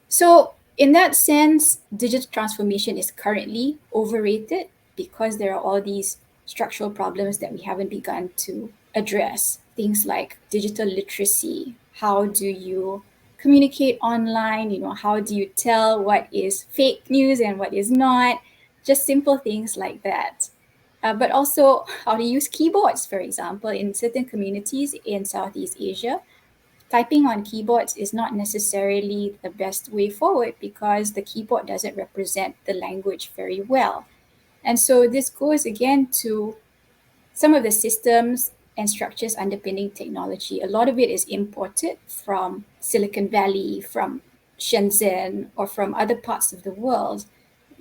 So, in that sense, digital transformation is currently overrated because there are all these structural problems that we haven't begun to address. Things like digital literacy. How do you communicate online? How do you tell what is fake news and what is not? Just simple things like that. But also, how to use keyboards, for example, in certain communities in Southeast Asia typing on keyboards is not necessarily the best way forward because the keyboard doesn't represent the language very well. And so this goes again to some of the systems and structures underpinning technology. A lot of it is imported from Silicon Valley, from Shenzhen, or from other parts of the world.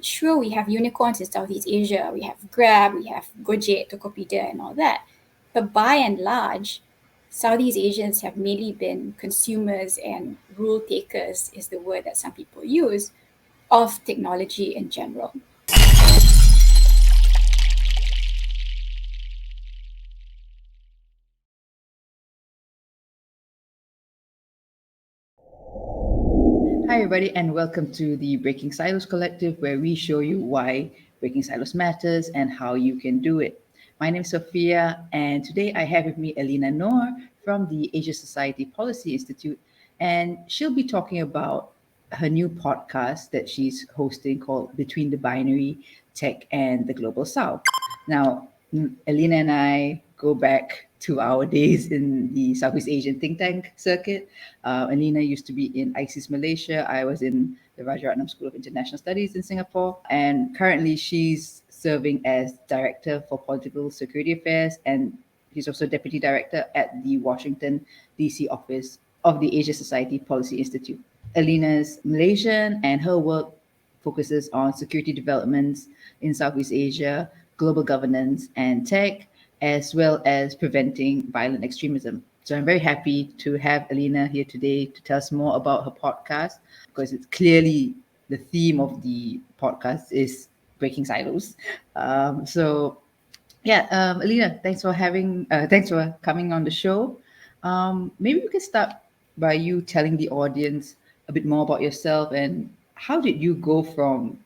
Sure, we have unicorns in Southeast Asia, we have Grab, we have Gojek, Tokopedia, and all that. But by and large, Southeast Asians have mainly been consumers and rule takers, is the word that some people use, of technology in general. Hi, everybody, and welcome to the Breaking Silos Collective, where we show you why breaking silos matters and how you can do it. My name is Sophia, and today I have with me Elina Noor from the Asia Society Policy Institute, and she'll be talking about her new podcast that she's hosting called Between the Binary, Tech, and the Global South. Now, Elina and I go back to our days in the Southeast Asian think tank circuit. Elina used to be in ISIS Malaysia. I was in the Rajaratnam School of International Studies in Singapore. And currently she's serving as Director for Political Security Affairs, and she's also Deputy Director at the Washington, D.C. office of the Asia Society Policy Institute. Elina's Malaysian, and her work focuses on security developments in Southeast Asia, global governance, and tech, as well as preventing violent extremism. So I'm very happy to have Elina here today to tell us more about her podcast, because it's clearly the theme of the podcast is breaking silos. Elina, thanks for coming on the show. Maybe we can start by you telling the audience a bit more about yourself and how did you go from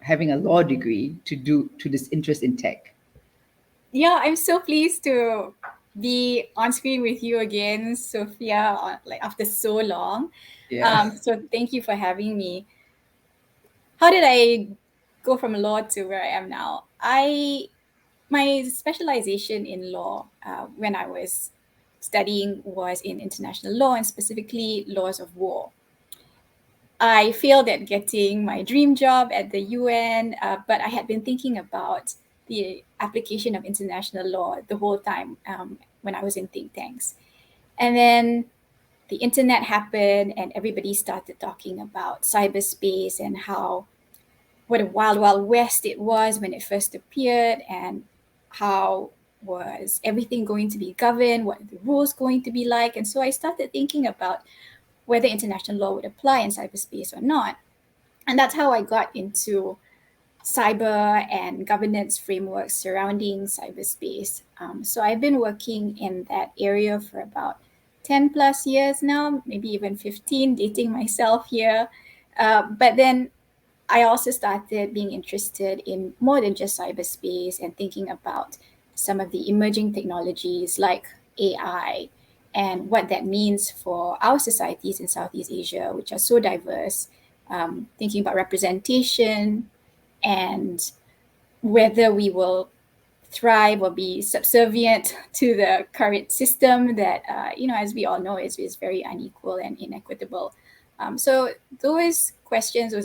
having a law degree to this interest in tech? Yeah, I'm so pleased to be on screen with you again, Sophia, like after so long. Yeah. So thank you for having me. How did I go from law to where I am now? I My specialization in law when I was studying was in international law and specifically laws of war. I failed at getting my dream job at the UN, but I had been thinking about the application of international law the whole time when I was in think tanks. And then the internet happened, and everybody started talking about cyberspace and how what a wild, wild west it was when it first appeared, and how was everything going to be governed, what the rules going to be like. And so I started thinking about whether international law would apply in cyberspace or not. And that's how I got into cyber and governance frameworks surrounding cyberspace. So I've been working in that area for about 10 plus years now, maybe even 15, dating myself here. But then I also started being interested in more than just cyberspace and thinking about some of the emerging technologies like AI and what that means for our societies in Southeast Asia, which are so diverse. Thinking about representation and whether we will thrive or be subservient to the current system that, as we all know, is very unequal and inequitable. So those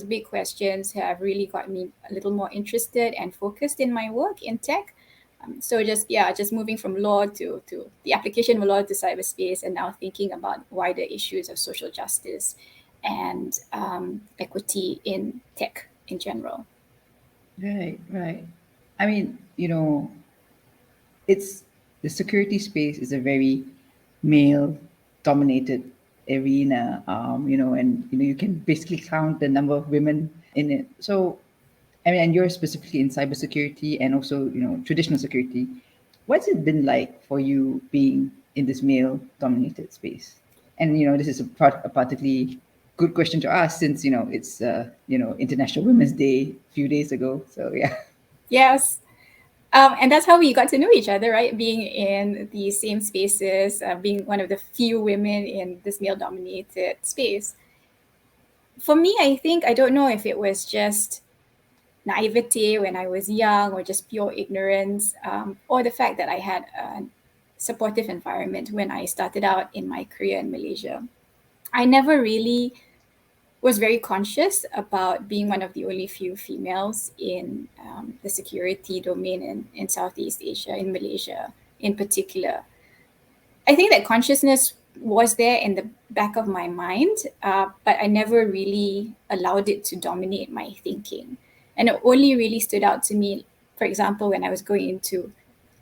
big questions, have really got me a little more interested and focused in my work in tech. So just moving from law to the application of law to cyberspace, and now thinking about wider issues of social justice and equity in tech in general. Right, right. I mean, it's the security space is a very male dominated arena, and you can basically count the number of women in it. So I mean, and you're specifically in cybersecurity and also, traditional security. What's it been like for you being in this male dominated space? And, this is a particularly good question to ask since it's International Women's Day a few days ago. So yeah. Yes. And that's how we got to know each other, right? Being in the same spaces, being one of the few women in this male dominated space. For me, I think, I don't know if it was just naivety when I was young or just pure ignorance, or the fact that I had a supportive environment when I started out in my career in Malaysia. I never really was very conscious about being one of the only few females in the security domain in Southeast Asia, in Malaysia in particular. I think that consciousness was there in the back of my mind, but I never really allowed it to dominate my thinking. And it only really stood out to me, for example, when I was going into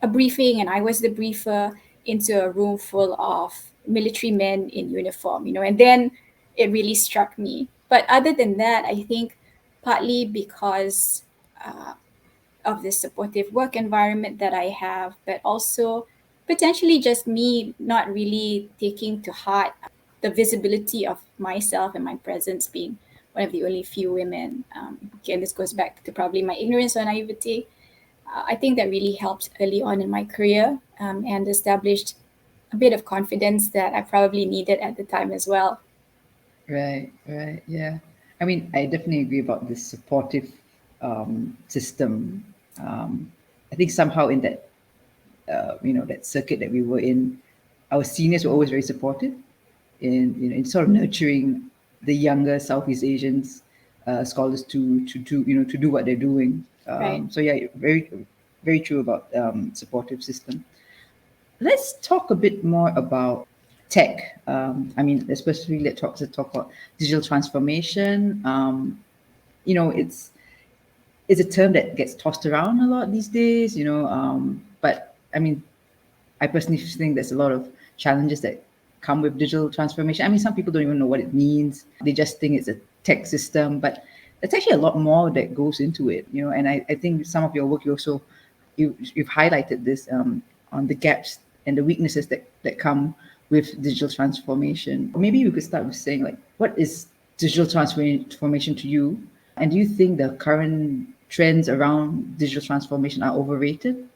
a briefing and I was the briefer into a room full of military men in uniform, and then it really struck me. But other than that, I think partly because uh, of this supportive work environment that I have, but also potentially just me not really taking to heart the visibility of myself and my presence being one of the only few women. Again, this goes back to probably my ignorance or naivety. I think that really helped early on in my career, and established a bit of confidence that I probably needed at the time as well. Right, right, yeah. I mean, I definitely agree about this supportive system. I think somehow in that that circuit that we were in, our seniors were always very supportive in sort of nurturing the younger Southeast Asians scholars to do what they're doing. Right. So yeah, very very true about supportive system. Let's talk a bit more about tech. I mean, especially let's talk about digital transformation. It's a term that gets tossed around a lot these days. But I mean, I personally think there's a lot of challenges that come with digital transformation. I mean, some people don't even know what it means. They just think it's a tech system, but there's actually a lot more that goes into it, and I think some of your work you've highlighted this on the gaps and the weaknesses that come with digital transformation. Maybe we could start with saying like, what is digital transformation to you? And do you think the current trends around digital transformation are overrated?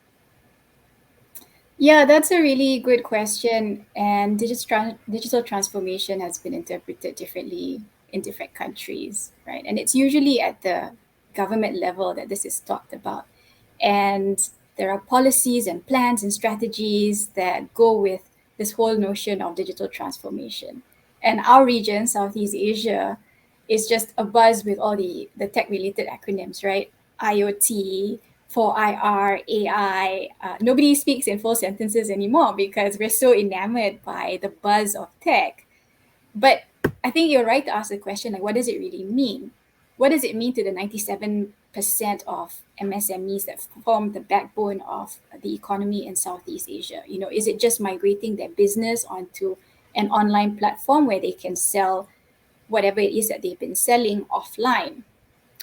Yeah, that's a really good question. And digital transformation has been interpreted differently in different countries, right? And it's usually at the government level that this is talked about. And there are policies and plans and strategies that go with this whole notion of digital transformation. And our region, Southeast Asia, is just a buzz with all the tech related acronyms, right? IoT, for IR, AI. Nobody speaks in full sentences anymore because we're so enamored by the buzz of tech. But I think you're right to ask the question, like, what does it really mean? What does it mean to the 97% of MSMEs that form the backbone of the economy in Southeast Asia? Is it just migrating their business onto an online platform where they can sell whatever it is that they've been selling offline?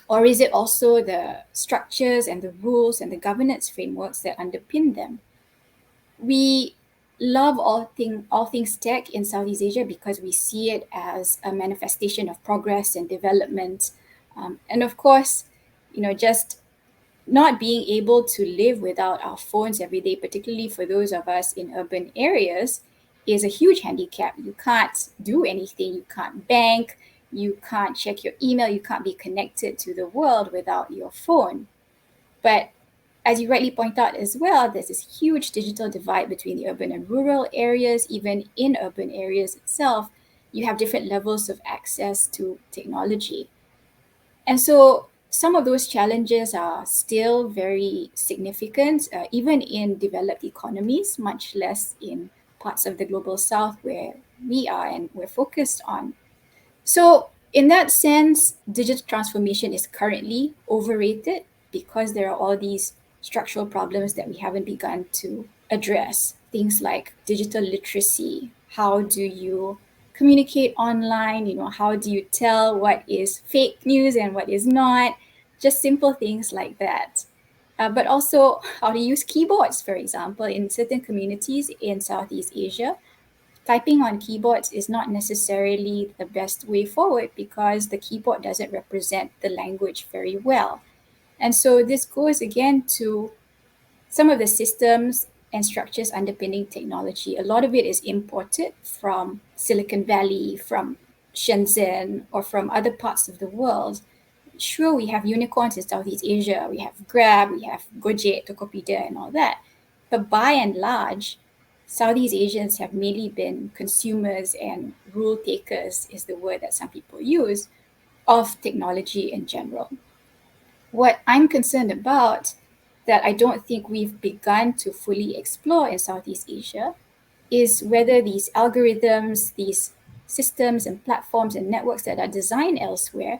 Or is it also the structures and the rules and the governance frameworks that underpin them? We love all things tech in Southeast Asia because we see it as a manifestation of progress and development. And of course, just not being able to live without our phones every day, particularly for those of us in urban areas, is a huge handicap. You can't do anything, you can't bank, you can't check your email, you can't be connected to the world without your phone. But as you rightly point out as well, there's this huge digital divide between the urban and rural areas. Even in urban areas itself, you have different levels of access to technology. And so some of those challenges are still very significant, even in developed economies, much less in parts of the global south where we are and we're focused on. So, in that sense, digital transformation is currently overrated because there are all these structural problems that we haven't begun to address. Things like digital literacy. How do you communicate online? How do you tell what is fake news and what is not? Just simple things like that. But also how to use keyboards, for example, in certain communities in Southeast Asia typing on keyboards is not necessarily the best way forward because the keyboard doesn't represent the language very well. And so this goes again to some of the systems and structures underpinning technology. A lot of it is imported from Silicon Valley, from Shenzhen, or from other parts of the world. Sure, we have unicorns in Southeast Asia, we have Grab, we have Gojek, Tokopedia, and all that. But by and large, Southeast Asians have mainly been consumers and rule takers, is the word that some people use, of technology in general. What I'm concerned about that I don't think we've begun to fully explore in Southeast Asia is whether these algorithms, these systems and platforms and networks that are designed elsewhere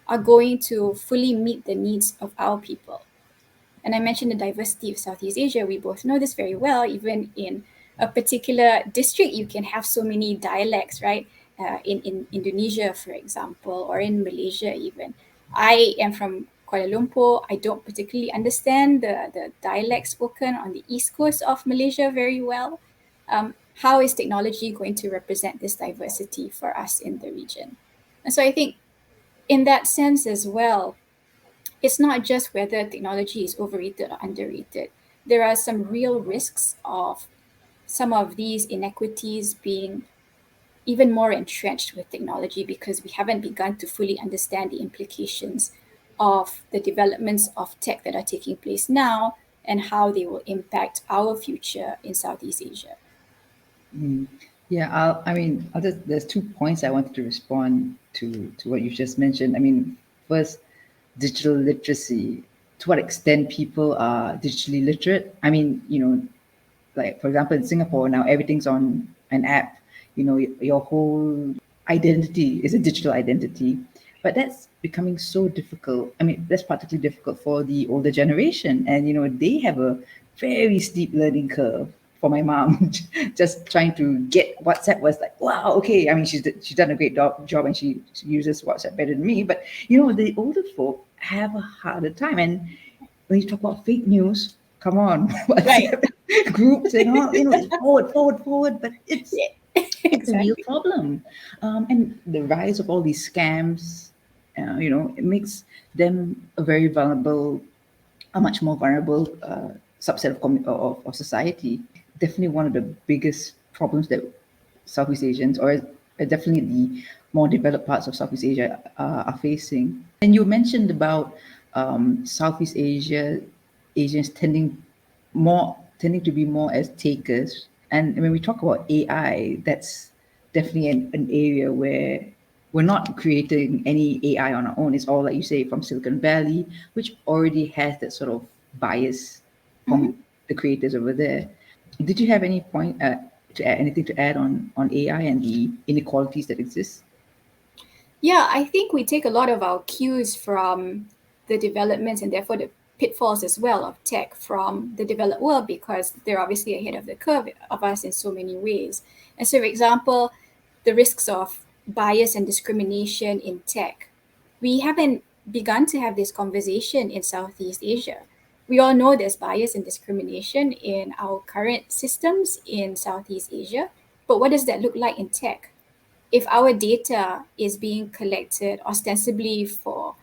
are going to fully meet the needs of our people. And I mentioned the diversity of Southeast Asia. We both know this very well. Even in a particular district, you can have so many dialects, right? In Indonesia, for example, or in Malaysia, even. I am from Kuala Lumpur. I don't particularly understand the dialect spoken on the east coast of Malaysia very well. How is technology going to represent this diversity for us in the region? And so I think, in that sense as well, it's not just whether technology is overrated or underrated. There are some real risks of some of these inequities being even more entrenched with technology because we haven't begun to fully understand the implications of the developments of tech that are taking place now and how they will impact our future in Southeast Asia. Mm. Yeah, there's 2 points I wanted to respond to what you just mentioned. I mean, first, digital literacy. To what extent people are digitally literate? I mean, like for example, in Singapore now, everything's on an app. Your whole identity is a digital identity, but that's becoming so difficult. I mean, that's particularly difficult for the older generation, and they have a very steep learning curve. For my mom, just trying to get WhatsApp was like, wow, okay. I mean, she's done a great job, and she uses WhatsApp better than me. But the older folk have a harder time, and when you talk about fake news, come on, Right. WhatsApp groups and all, it's forward, but it's a real Exactly. problem. And the rise of all these scams, it makes them a much more vulnerable subset of society. Definitely one of the biggest problems that Southeast Asians, or definitely the more developed parts of Southeast Asia, are facing. And you mentioned about Southeast Asians tending to be more as takers. And when we talk about AI, that's definitely an area where we're not creating any AI on our own. It's all, like you say, from Silicon Valley, which already has that sort of bias Mhm. from the creators over there. Did you have any point to add anything to add on AI and the inequalities that exist? Yeah, I think we take a lot of our cues from the developments and therefore the pitfalls as well of tech from the developed world because they're obviously ahead of the curve of us in so many ways. And so, for example, the risks of bias and discrimination in tech. We haven't begun to have this conversation in Southeast Asia. We all know there's bias and discrimination in our current systems in Southeast Asia, but what does that look like in tech? If our data is being collected ostensibly for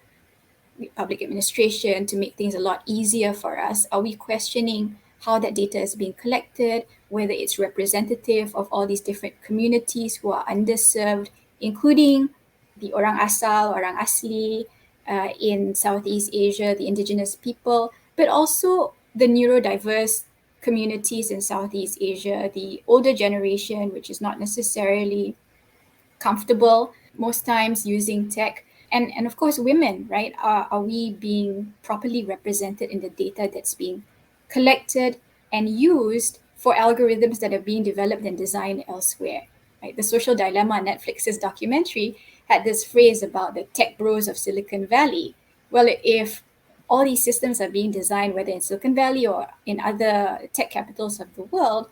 public administration to make things a lot easier for us, are we questioning how that data is being collected, whether it's representative of all these different communities who are underserved, including the orang asal, orang asli in Southeast Asia, the indigenous people, but also the neurodiverse communities in Southeast Asia, the older generation, which is not necessarily comfortable most times using tech, and of course women, right? Are we being properly represented in the data that's being collected and used for algorithms that are being developed and designed elsewhere, right? The Social Dilemma, Netflix's documentary, had this phrase about the tech bros of Silicon Valley. Well, if all these systems are being designed whether in Silicon Valley or in other tech capitals of the world,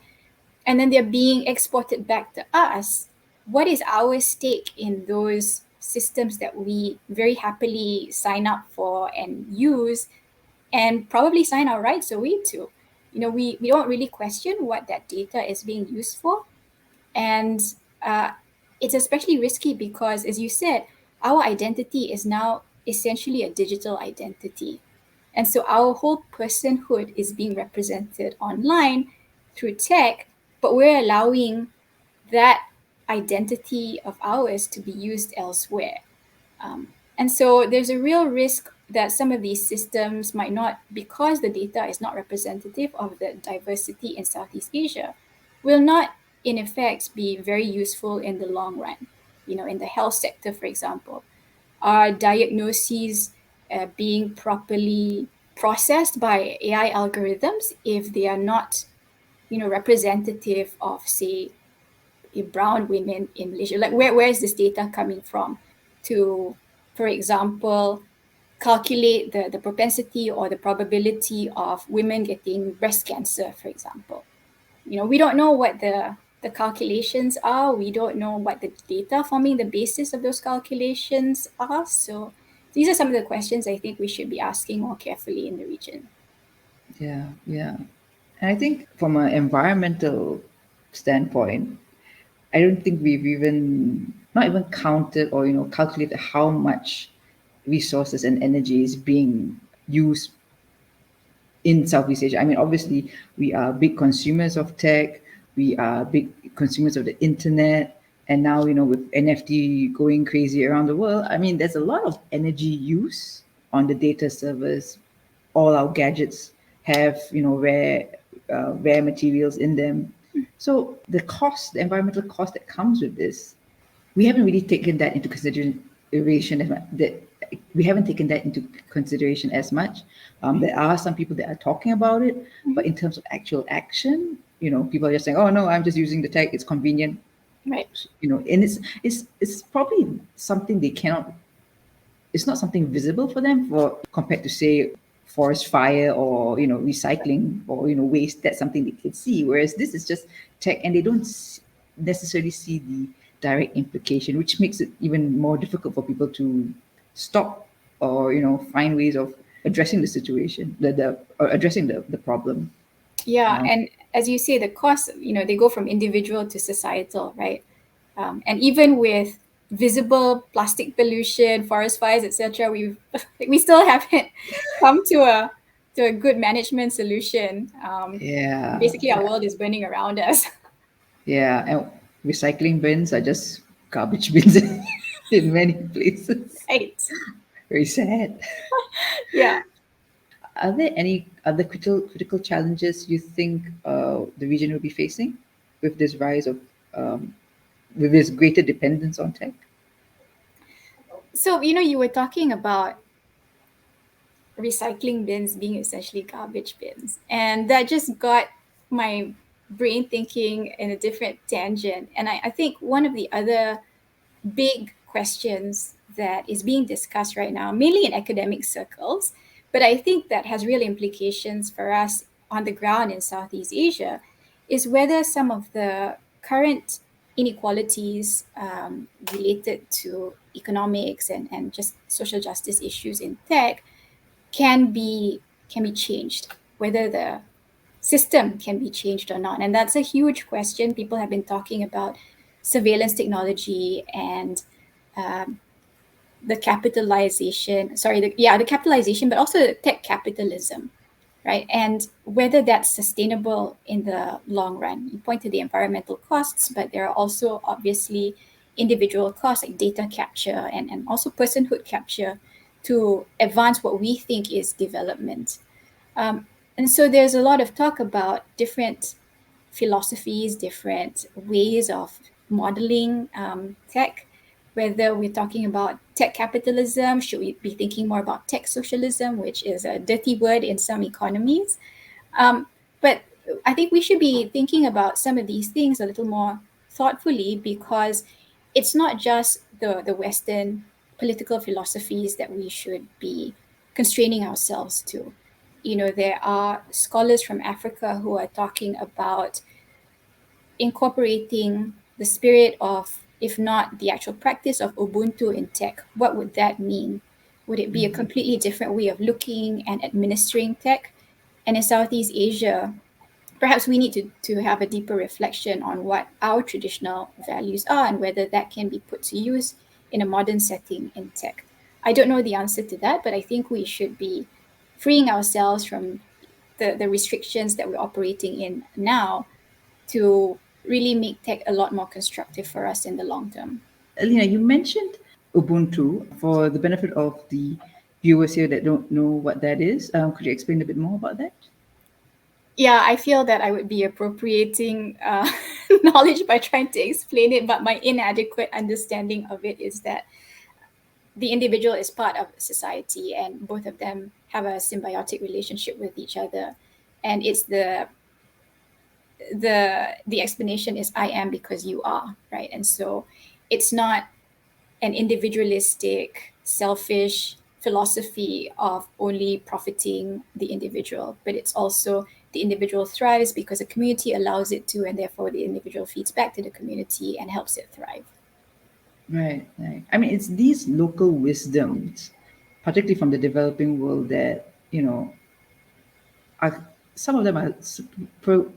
and then they're being exported back to us, what is our stake in those systems that we very happily sign up for and use and probably sign our rights away to? We don't really question what that data is being used for. And uh, it's especially risky because, as you said, our identity is now essentially a digital identity. And so our whole personhood is being represented online through tech, but we're allowing that identity of ours to be used elsewhere. And so there's a real risk that some of these systems might not, because the data is not representative of the diversity in Southeast Asia, will not, in effect, be very useful in the long run. In the health sector, for example, are diagnoses being properly processed by AI algorithms if they are not, representative of, say, brown women in Malaysia? Like, where is this data coming from to, for example, calculate the propensity or the probability of women getting breast cancer, for example? We don't know what the calculations are. We don't know what the data forming the basis of those calculations are. So these are some of the questions I think we should be asking more carefully in the region. Yeah, yeah. And I think from an environmental standpoint, I don't think we've even not even counted or calculated how much resources and energy is being used in Southeast Asia. I mean, obviously, we are big consumers of tech, we are big consumers of the internet, and now, with NFT going crazy around the world, I mean, there's a lot of energy use on the data servers. All our gadgets have, rare materials in them. So the environmental cost that comes with this, we haven't really taken that into consideration as much. That we haven't taken that into consideration as much. There are some people that are talking about it, but in terms of actual action, people are just saying, "Oh no, I'm just using the tech. It's convenient." Right. And it's probably something they cannot. It's not something visible for them for compared to say forest fire or recycling or waste. That's something they can see, whereas this is just tech and they don't necessarily see the direct implication, which makes it even more difficult for people to stop or find ways of addressing the situation, the or addressing the problem. Yeah, um, and as you say, the costs, they go from individual to societal, right? And even with visible plastic pollution, forest fires, etc., we still haven't come to a good management solution. yeah, Basically, our world is burning around us. yeah, and recycling bins are just garbage bins in many places. Right. Very sad. Yeah. Are there any other critical challenges you think the region will be facing with this rise of um, with this greater dependence on tech? So, you were talking about recycling bins being essentially garbage bins. And that just got my brain thinking in a different tangent. And I think one of the other big questions that is being discussed right now, mainly in academic circles, but I think that has real implications for us on the ground in Southeast Asia, is whether some of the current inequalities related to economics and just social justice issues in tech can be changed, whether the system can be changed or not. And that's a huge question. People have been talking about surveillance technology and um, the capitalization, sorry, the capitalization, but also the tech capitalism, right? And whether that's sustainable in the long run. You point to the environmental costs, but there are also obviously individual costs like data capture and also personhood capture to advance what we think is development. Um, and so there's a lot of talk about different philosophies, different ways of modeling tech, whether we're talking about tech capitalism, should we be thinking more about tech socialism, which is a dirty word in some economies. But I think we should be thinking about some of these things a little more thoughtfully because it's not just the Western political philosophies that we should be constraining ourselves to. There are scholars from Africa who are talking about incorporating the spirit of, if not the actual practice of Ubuntu in tech. What would that mean? Would it be a completely different way of looking and administering tech? And in Southeast Asia, perhaps we need to have a deeper reflection on what our traditional values are and whether that can be put to use in a modern setting in tech. I don't know the answer to that, but I think we should be freeing ourselves from the restrictions that we're operating in now to really make tech a lot more constructive for us in the long term. Alina, you mentioned Ubuntu for the benefit of the viewers here that don't know what that is. Could you explain a bit more about that? Yeah, I feel that I would be appropriating knowledge by trying to explain it, but my inadequate understanding of it is that the individual is part of society and both of them have a symbiotic relationship with each other. And it's the explanation is I am because you are, right? And so it's not an individualistic, selfish philosophy of only profiting the individual, but it's also the individual thrives because the community allows it to, and therefore the individual feeds back to the community and helps it thrive. Right, right. I mean, it's these local wisdoms, particularly from the developing world, that are some of them are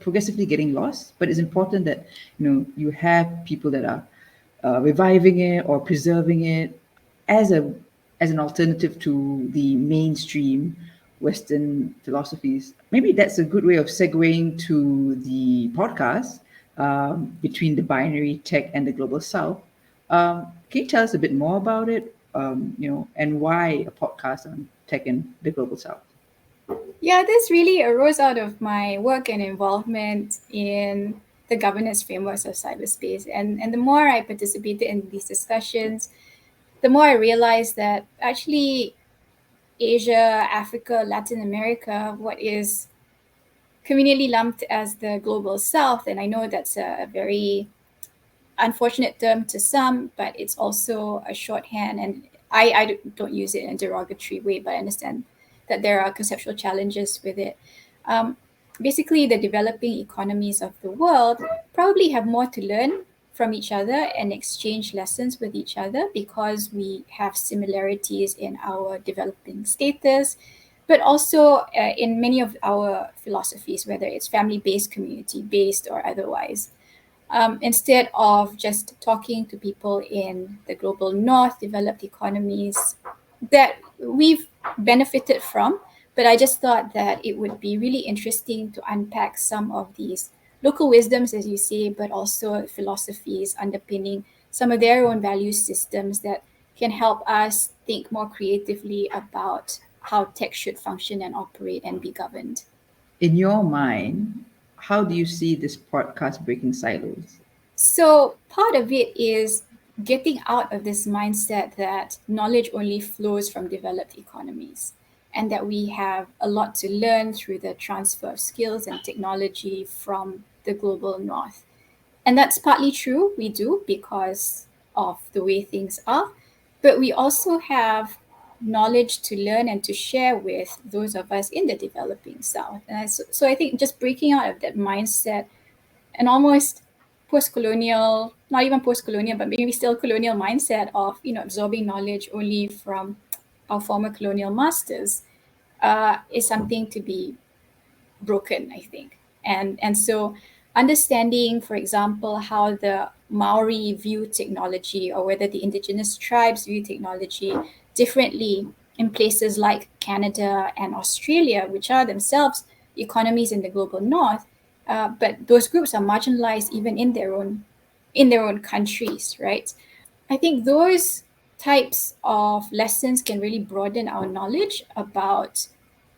progressively getting lost. But it's important that you have people that are reviving it or preserving it as an alternative to the mainstream Western philosophies. Maybe that's a good way of segueing to the podcast between the binary tech and the global south. Can you tell us a bit more about it? And why a podcast on tech and the global south? Yeah, this really arose out of my work and involvement in the governance frameworks of cyberspace. And the more I participated in these discussions, the more I realized that actually Asia, Africa, Latin America, what is conveniently lumped as the global south, and I know that's a very unfortunate term to some, but it's also a shorthand. And I don't use it in a derogatory way, but I understand that there are conceptual challenges with it. Um, Basically, the developing economies of the world probably have more to learn from each other and exchange lessons with each other because we have similarities in our developing status, but also in many of our philosophies, whether it's family based, community based, or otherwise. Instead of just talking to people in the global north, developed economies that we've benefited from. But I just thought that it would be really interesting to unpack some of these local wisdoms, as you say, but also philosophies underpinning some of their own value systems that can help us think more creatively about how tech should function and operate and be governed. In your mind, how do you see this podcast breaking silos? So part of it is getting out of this mindset that knowledge only flows from developed economies and that we have a lot to learn through the transfer of skills and technology from the global north. And that's partly true, we do because of the way things are, but we also have knowledge to learn and to share with those of us in the developing south. So I think just breaking out of that mindset an almost post-colonial, not even post-colonial, but maybe still colonial mindset of absorbing knowledge only from our former colonial masters is something to be broken, I think. And so understanding, for example, how the Maori view technology or whether the indigenous tribes view technology differently in places like Canada and Australia, which are themselves economies in the global north, but those groups are marginalized even in their own countries, right? I think those types of lessons can really broaden our knowledge about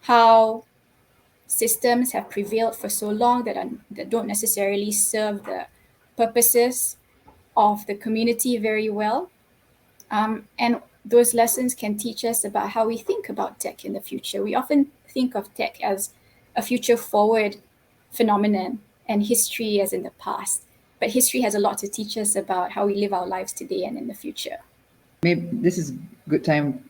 how systems have prevailed for so long that don't necessarily serve the purposes of the community very well. And those lessons can teach us about how we think about tech in the future. We often think of tech as a future forward phenomenon and history as in the past. But history has a lot to teach us about how we live our lives today and in the future. Maybe this is a good time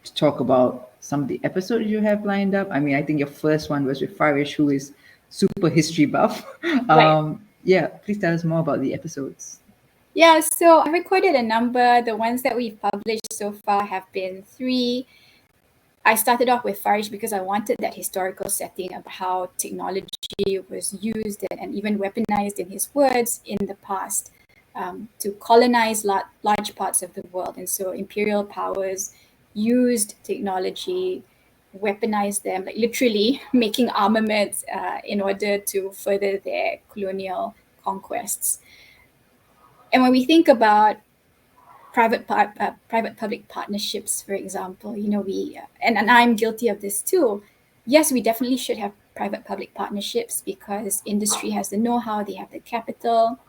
to talk about some of the episodes you have lined up. I mean, I think your first one was with Farish, who is super history buff. Right. Yeah, please tell us more about the episodes. Yeah, so I recorded a number. The ones that we've published so far have been three. I started off with Farish because I wanted that historical setting of how technology was used and even weaponized, in his words, in the past, to colonize large parts of the world. And so imperial powers used technology, weaponized them, like literally making armaments in order to further their colonial conquests. And when we think about private public partnerships, for example, we and I'm guilty of this too. Yes, we definitely should have private public partnerships because industry has the know-how, they have the capital,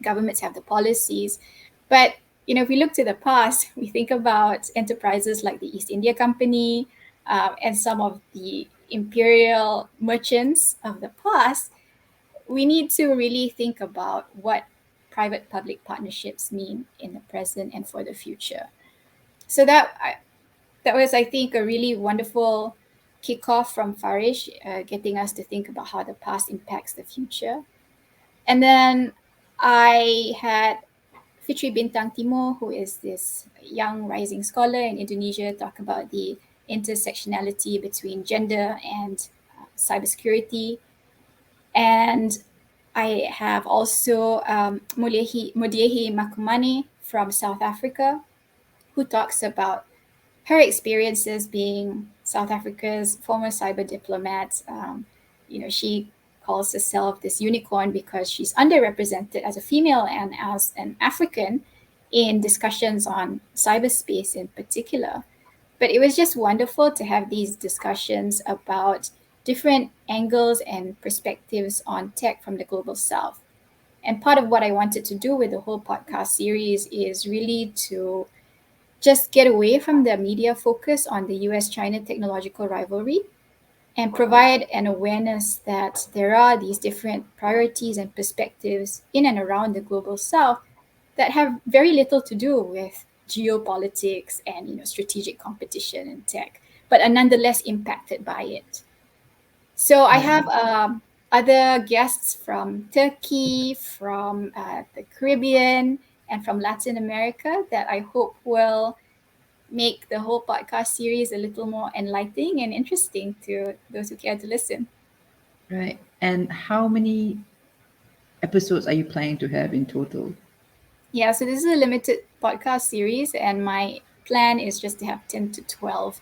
governments have the policies. But if we look to the past, we think about enterprises like the East India Company, and some of the imperial merchants of the past. We need to really think about what private public partnerships mean in the present and for the future. So that was, I think, a really wonderful kickoff from Farish, getting us to think about how the past impacts the future. And then I had Fitri Bintang Timur, who is this young rising scholar in Indonesia, talk about the intersectionality between gender and cybersecurity. And I have also Modiehi Makumani from South Africa, who talks about her experiences being South Africa's former cyber diplomat. She calls herself this unicorn because she's underrepresented as a female and as an African in discussions on cyberspace in particular. But it was just wonderful to have these discussions about different angles and perspectives on tech from the global south. And part of what I wanted to do with the whole podcast series is really to just get away from the media focus on the US China technological rivalry and provide an awareness that there are these different priorities and perspectives in and around the global south that have very little to do with geopolitics and strategic competition in tech, but are nonetheless impacted by it. So I have other guests from Turkey, from the Caribbean, and from Latin America that I hope will make the whole podcast series a little more enlightening and interesting to those who care to listen. Right. And how many episodes are you planning to have in total? Yeah, so this is a limited podcast series, and my plan is just to have 10 to 12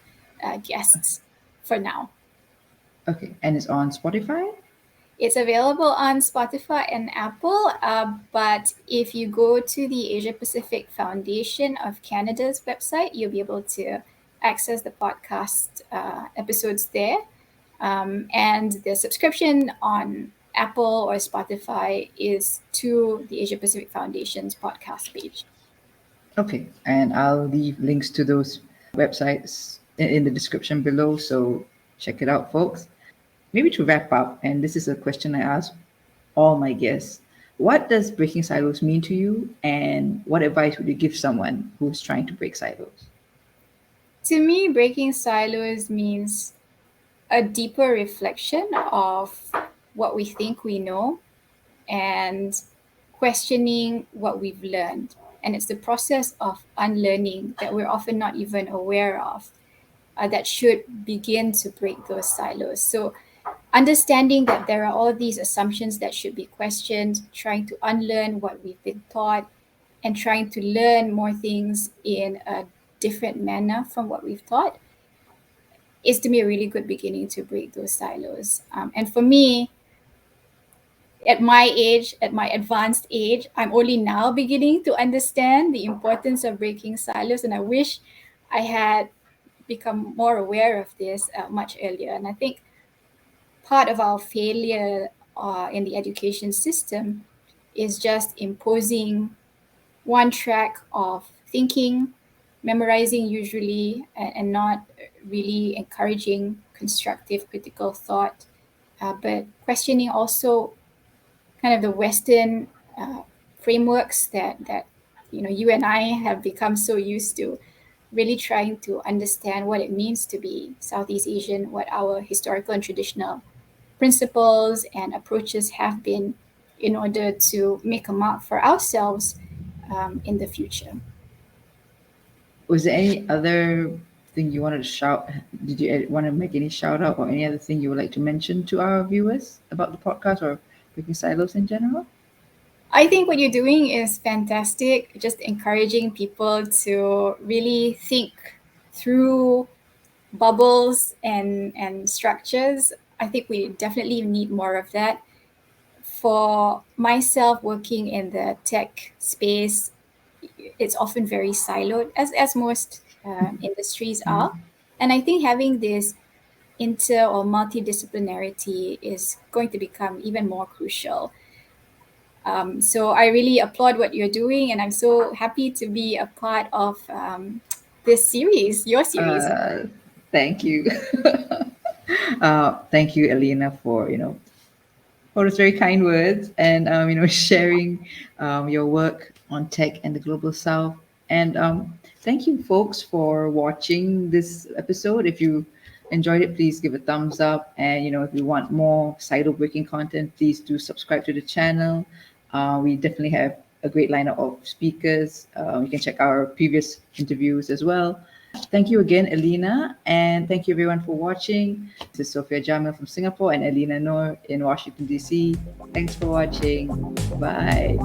guests for now. Okay. And it's on Spotify? It's available on Spotify and Apple, but if you go to the Asia Pacific Foundation of Canada's website, you'll be able to access the podcast episodes there. And the subscription on Apple or Spotify is to the Asia Pacific Foundation's podcast page. Okay. And I'll leave links to those websites in the description below. So check it out, folks. Maybe to wrap up, and this is a question I ask all my guests, what does breaking silos mean to you, and what advice would you give someone who's trying to break silos? To me, breaking silos means a deeper reflection of what we think we know and questioning what we've learned. And it's the process of unlearning that we're often not even aware of, that should begin to break those silos. So understanding that there are all these assumptions that should be questioned, trying to unlearn what we've been taught, and trying to learn more things in a different manner from what we've taught is, to me, a really good beginning to break those silos. And for me, at my age, at my advanced age, I'm only now beginning to understand the importance of breaking silos. And I wish I had become more aware of this much earlier. And I think part of our failure in the education system is just imposing one track of thinking, memorizing usually, and not really encouraging constructive critical thought, but questioning also kind of the Western frameworks that you and I have become so used to, really trying to understand what it means to be Southeast Asian, what our historical and traditional principles and approaches have been in order to make a mark for ourselves in the future. Was there any other thing you wanted to shout? Did you want to make any shout out or any other thing you would like to mention to our viewers about the podcast or Breaking Silos in general? I think what you're doing is fantastic, just encouraging people to really think through bubbles and structures. I think we definitely need more of that. For myself, working in the tech space, it's often very siloed, as most industries are. And I think having this inter or multidisciplinarity is going to become even more crucial. So I really applaud what you're doing, and I'm so happy to be a part of this series, your series. Uh, Thank you. Thank you, Elena, for for those very kind words and sharing your work on tech and the global south. And thank you, folks, for watching this episode. If you enjoyed it, please give a thumbs up. And if you want more silo breaking content, please do subscribe to the channel. We definitely have a great lineup of speakers. You can check our previous interviews as well. Thank you again, Elina, and thank you everyone for watching. This is Sophia Jamil from Singapore and Elina Noor in Washington, D.C. Thanks for watching. Bye.